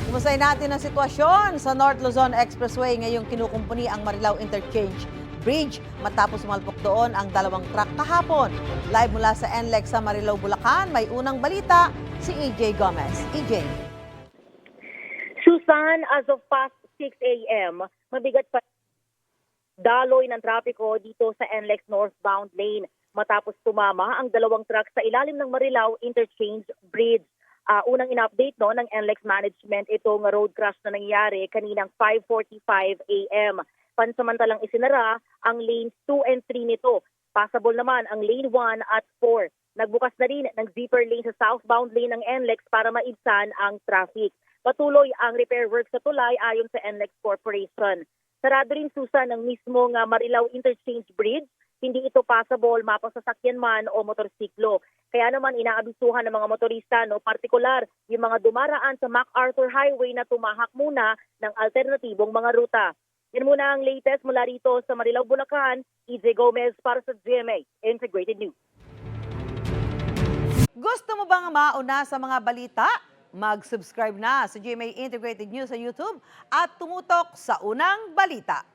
Kumustahin natin ang sitwasyon sa North Luzon Expressway ngayong kinukumpuni ang Marilao Interchange Bridge matapos malpok doon ang dalawang truck kahapon. Live mula sa NLEX sa Marilao, Bulacan, may unang balita si EJ Gomez. EJ. Susan, as of past 6 a.m., mabigat pa daloy ng trapiko dito sa NLEX northbound lane matapos tumama ang dalawang truck sa ilalim ng Marilao Interchange Bridge. Unang in-update ng NLEX management itong road crash na nangyari kaninang 5:45 a.m. Pansamantalang isinara ang lanes 2 and 3 nito. Passable naman ang lane 1 at 4. Nagbukas na rin ng zipper lane sa southbound lane ng NLEX para maibsan ang traffic. Patuloy ang repair work sa tulay ayon sa NLEX Corporation. Sarado rin, Susan, ang mismong Marilao Interchange Bridge. Hindi ito passable mapasasakyan man o motorsiklo. Kaya naman inaabisuhan ng mga motorista, partikular yung mga dumaraan sa MacArthur Highway na tumahak muna ng alternatibong mga ruta. Yan muna ang latest mula rito sa Marilao, Bulacan. EJ Gomez para sa GMA Integrated News. Gusto mo bang mauna sa mga balita? Mag-subscribe na sa GMA Integrated News sa YouTube at tumutok sa unang balita.